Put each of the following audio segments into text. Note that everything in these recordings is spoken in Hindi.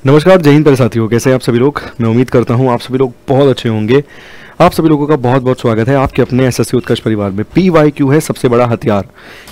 नमस्कार, जय हिंद प्यारे साथियों। कैसे हैं आप सभी लोग। मैं उम्मीद करता हूं आप सभी लोग बहुत अच्छे होंगे। आप सभी लोगों का बहुत बहुत स्वागत है आपके अपने एसएससी उत्कर्ष परिवार में। PYQ है सबसे बड़ा हथियार,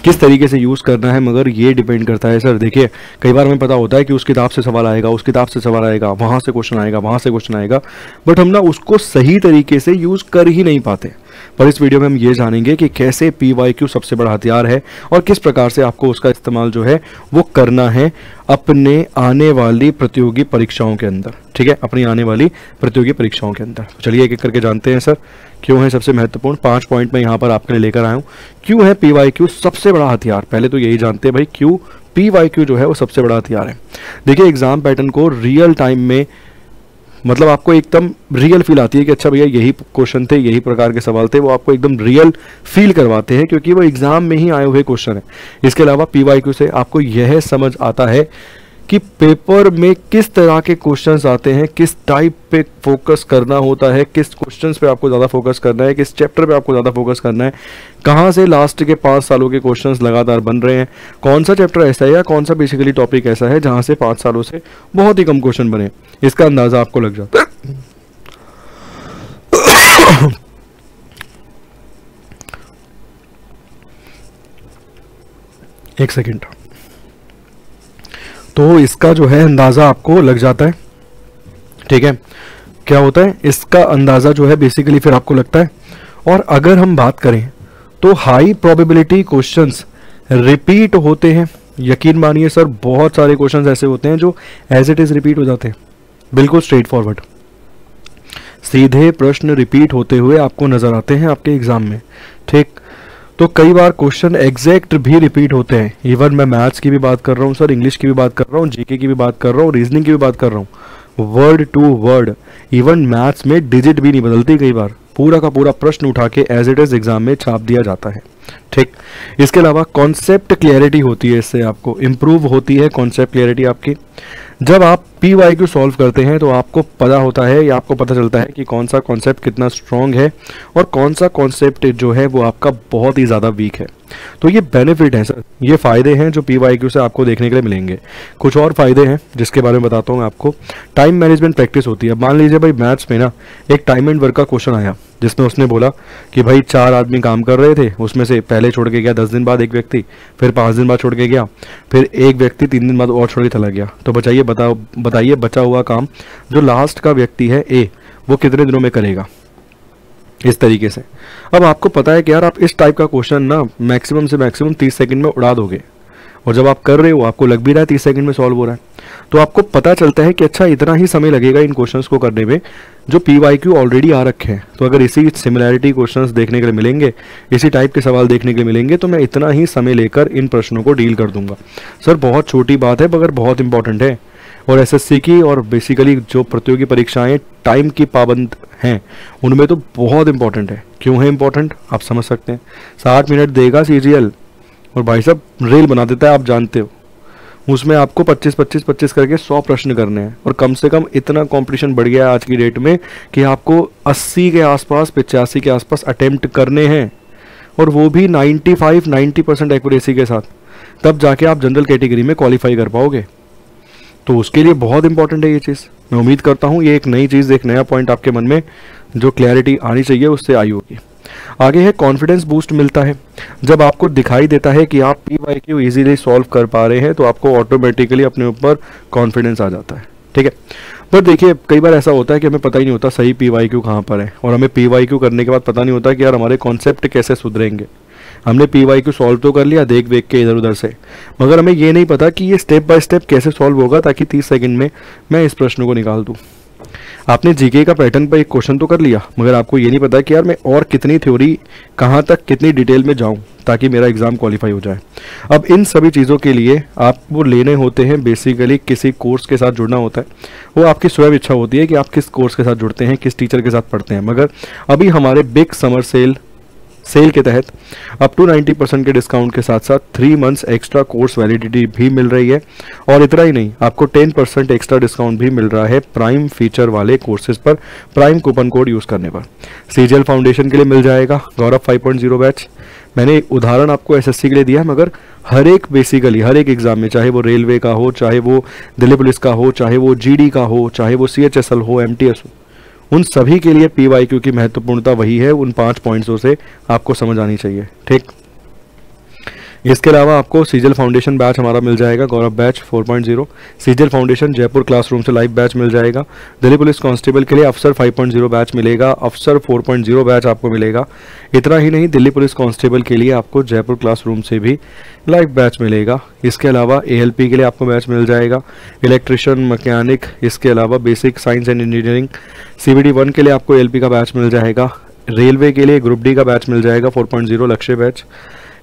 किस तरीके से यूज़ करना है, मगर ये डिपेंड करता है सर। देखिए, कई बार हमें पता होता है कि उस किताब से सवाल आएगा, उस किताब से सवाल आएगा, वहाँ से क्वेश्चन आएगा, वहाँ से क्वेश्चन आएगा, बट हम ना उसको सही तरीके से यूज़ कर ही नहीं पाते। पर इस वीडियो में हम ये जानेंगे कि कैसे PYQ सबसे बड़ा हथियार है और किस प्रकार से आपको उसका इस्तेमाल जो है वो करना है अपने आने वाली प्रतियोगी परीक्षाओं के अंदर। ठीक है, अपनी आने वाली प्रतियोगी परीक्षाओं के अंदर। चलिए एक एक करके जानते हैं सर क्यों है सबसे महत्वपूर्ण। 5 पॉइंट मैं यहाँ पर आपके लिए लेकर आया हूँ। क्यों है PYQ सबसे बड़ा हथियार। पहले तो यही जानते हैं भाई क्यों PYQ जो है वो सबसे बड़ा हथियार है। देखिए, एग्जाम पैटर्न को रियल टाइम में मतलब आपको एकदम रियल फील आती है कि अच्छा भैया यही क्वेश्चन थे, यही प्रकार के सवाल थे, वो आपको एकदम रियल फील करवाते हैं क्योंकि वो एग्जाम में ही आए हुए क्वेश्चन है। इसके अलावा PYQ से आपको यह समझ आता है कि पेपर में किस तरह के क्वेश्चंस आते हैं, किस टाइप पे फोकस करना होता है, किस क्वेश्चंस पे आपको ज़्यादा फोकस करना है, किस चैप्टर पे आपको ज़्यादा फोकस करना है, कहाँ से लास्ट के 5 सालों के क्वेश्चंस लगातार बन रहे हैं, कौन सा चैप्टर ऐसा है या कौन सा बेसिकली टॉपिक ऐसा है जहाँ से 5 सालों से बहुत ही कम क्वेश्चन बने। इसका अंदाज़ा आपको लग जाता है। एक सेकेंड। तो इसका जो है अंदाज़ा आपको लग जाता है। ठीक है, क्या होता है इसका अंदाज़ा जो है बेसिकली फिर आपको लगता है। और अगर हम बात करें तो हाई प्रोबेबिलिटी क्वेश्चंस रिपीट होते हैं। यकीन मानिए सर, बहुत सारे क्वेश्चंस ऐसे होते हैं जो एज इट इज़ रिपीट हो जाते हैं। बिल्कुल स्ट्रेट फॉरवर्ड सीधे प्रश्न रिपीट होते हुए आपको नज़र आते हैं आपके एग्ज़ाम में। ठीक, तो कई बार क्वेश्चन एग्जैक्ट भी रिपीट होते हैं। इवन मैं मैथ्स की भी बात कर रहा हूँ सर, इंग्लिश की भी बात कर रहा हूँ, जीके की भी बात कर रहा हूँ, रीजनिंग की भी बात कर रहा हूँ, word to word. Even maths में डिजिट भी नहीं बदलती, कई बार पूरा का पूरा प्रश्न उठा के एज इट इज एग्जाम में छाप दिया जाता है। ठीक, इसके अलावा कॉन्सेप्ट क्लियरिटी होती है, इससे आपको इम्प्रूव होती है कॉन्सेप्ट क्लियरिटी आपकी। जब आप PYQ सॉल्व करते हैं तो आपको पता होता है या आपको पता चलता है कि कौन सा कॉन्सेप्ट कितना स्ट्रॉन्ग है और कौन सा कॉन्सेप्ट जो है वो आपका बहुत ही ज़्यादा वीक है। तो ये बेनिफिट है सर, ये फ़ायदे हैं जो PYQ से आपको देखने के लिए मिलेंगे। कुछ और फ़ायदे हैं जिसके बारे में बताता हूँ मैं आपको। टाइम मैनेजमेंट प्रैक्टिस होती है। मान लीजिए भाई मैथ्स में ना एक टाइम एंड वर्क का क्वेश्चन आया जिसमें उसने बोला कि भाई 4 आदमी काम कर रहे थे, उसमें से पहले छोड़ के गया 10 दिन बाद एक व्यक्ति, फिर 5 दिन बाद छोड़ के गया, फिर एक व्यक्ति 3 दिन बाद और छोड़ के चला गया। तो बताइए बचा हुआ काम जो लास्ट का व्यक्ति है A, वो कितने दिनों में करेगा। इस तरीके से अब आपको पता है कि यार आप इस टाइप का क्वेश्चन ना मैक्सिमम से मैक्सिमम 30 सेकंड में उड़ा दोगे, और जब आप कर रहे हो आपको लग भी रहा है 30 सेकंड में सॉल्व हो रहा है, तो आपको पता चलता है कि अच्छा इतना ही समय लगेगा इन क्वेश्चंस को करने में जो PYQ ऑलरेडी आ रखे हैं। तो अगर इसी सिमिलैरिटी क्वेश्चंस देखने के लिए मिलेंगे, इसी टाइप के सवाल देखने के लिए मिलेंगे, तो मैं इतना ही समय लेकर इन प्रश्नों को डील कर दूंगा। सर बहुत छोटी बात है मगर बहुत इंपॉर्टेंट है। और SSC की और बेसिकली जो प्रतियोगी परीक्षाएं टाइम की पाबंद हैं उनमें तो बहुत इंपॉर्टेंट है। क्यों है इंपॉर्टेंट आप समझ सकते हैं। 60 मिनट देगा CGL और भाई साहब रेल बना देता है, आप जानते हो। उसमें आपको 25 करके 100 प्रश्न करने हैं और कम से कम इतना कंपटीशन बढ़ गया है आज की डेट में कि आपको 80 के आसपास 85 के आसपास अटेम्प्ट करने हैं, और वो भी 90% एक्यूरेसी के साथ। तब जाके आप जनरल कैटेगरी में क्वालिफाई कर पाओगे। तो उसके लिए बहुत इंपॉर्टेंट है ये चीज़। मैं उम्मीद करता हूँ ये एक नई चीज़, एक नया पॉइंट आपके मन में जो क्लैरिटी आनी चाहिए उससे आई होगी। आगे है कॉन्फिडेंस बूस्ट मिलता है। जब आपको दिखाई देता है कि आप PYQ इजीली सॉल्व कर पा रहे हैं तो आपको ऑटोमेटिकली अपने ऊपर कॉन्फिडेंस आ जाता है। ठीक है, पर देखिए कई बार ऐसा होता है कि हमें पता ही नहीं होता सही PYQ कहाँ पर है, और हमें PYQ करने के बाद पता नहीं होता कि यार हमारे कॉन्सेप्ट कैसे सुधरेंगे। हमने PYQ सॉल्व तो कर लिया देख के इधर उधर से, मगर हमें ये नहीं पता कि ये स्टेप बाय स्टेप कैसे सॉल्व होगा ताकि 30 सेकंड में मैं इस प्रश्न को निकाल दूँ। आपने जीके का पैटर्न पर एक क्वेश्चन तो कर लिया, मगर आपको ये नहीं पता कि यार मैं और कितनी थ्योरी कहाँ तक कितनी डिटेल में जाऊँ ताकि मेरा एग्जाम क्वालिफाई हो जाए। अब इन सभी चीज़ों के लिए आपको लेने होते हैं, बेसिकली किसी कोर्स के साथ जुड़ना होता है। वो आपकी स्वयं इच्छा होती है कि आप किस कोर्स के साथ जुड़ते हैं, किस टीचर के साथ पढ़ते हैं। मगर अभी हमारे बिग समर सेल के तहत अप टू 90% के डिस्काउंट के साथ साथ 3 मंथ्स एक्स्ट्रा कोर्स वैलिडिटी भी मिल रही है। और इतना ही नहीं, आपको 10% एक्स्ट्रा डिस्काउंट भी मिल रहा है प्राइम फीचर वाले कोर्सेज पर प्राइम कूपन कोड यूज़ करने पर। CGL फाउंडेशन के लिए मिल जाएगा गौरव 5.0 बैच, मैंने एक उदाहरण आपको एसएससी के लिए दिया है, मगर हर एक बेसिकली हर एक एग्जाम में, चाहे वो रेलवे का हो, चाहे वो दिल्ली पुलिस का हो, चाहे वो जीडी का हो, चाहे वो सीएचएसएल हो, एमटीएस हो, उन सभी के लिए पीवाईक्यू की महत्वपूर्णता वही है, उन 5 पॉइंट्सों से आपको समझ आनी चाहिए। ठीक, इसके अलावा आपको सीजल फाउंडेशन बैच हमारा मिल जाएगा, गौरव बैच 4.0, सीजल फाउंडेशन जयपुर क्लासरूम से लाइव बैच मिल जाएगा। दिल्ली पुलिस कांस्टेबल के लिए अफसर 5.0 बैच मिलेगा, अफसर 4.0 बैच आपको मिलेगा। इतना ही नहीं, दिल्ली पुलिस कांस्टेबल के लिए आपको जयपुर क्लासरूम से भी लाइव बैच मिलेगा। इसके अलावा एएलपी के लिए आपको बैच मिल जाएगा, इलेक्ट्रिशियन, मैकेनिक, इसके अलावा basic science and engineering CBD 1 के लिए आपको एएलपी का बैच मिल जाएगा। रेलवे के लिए ग्रुप डी का बैच मिल जाएगा 4.0 लक्ष्य बैच।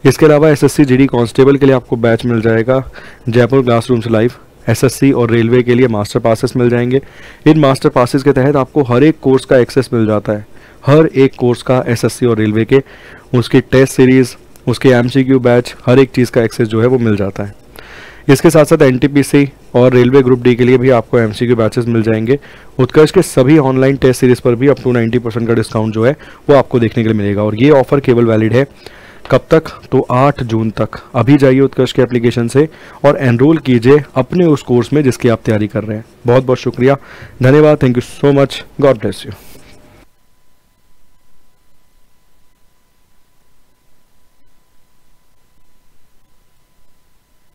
इसके अलावा एसएससी जीडी कांस्टेबल के लिए आपको बैच मिल जाएगा जयपुर क्लासरूम से लाइव। एसएससी और रेलवे के लिए मास्टर पासेस मिल जाएंगे। इन मास्टर पासेस के तहत आपको हर एक कोर्स का एक्सेस मिल जाता है, हर एक कोर्स का, एसएससी और रेलवे के, उसकी टेस्ट सीरीज, उसके एमसीक्यू बैच, हर एक चीज़ का एक्सेस जो है वो मिल जाता है। इसके साथ साथ एनटीपीसी और रेलवे ग्रुप डी के लिए भी आपको एमसीक्यू बैचेस मिल जाएंगे। उत्कर्ष के सभी ऑनलाइन टेस्ट सीरीज पर भी अप टू 90% का डिस्काउंट जो है वो आपको देखने के लिए मिलेगा। और ये ऑफर केवल वैलिड है कब तक, तो 8 जून तक। अभी जाइए उत्कर्ष के एप्लीकेशन से और एनरोल कीजिए अपने उस कोर्स में जिसकी आप तैयारी कर रहे हैं। बहुत बहुत शुक्रिया, धन्यवाद, thank you so much, God bless you.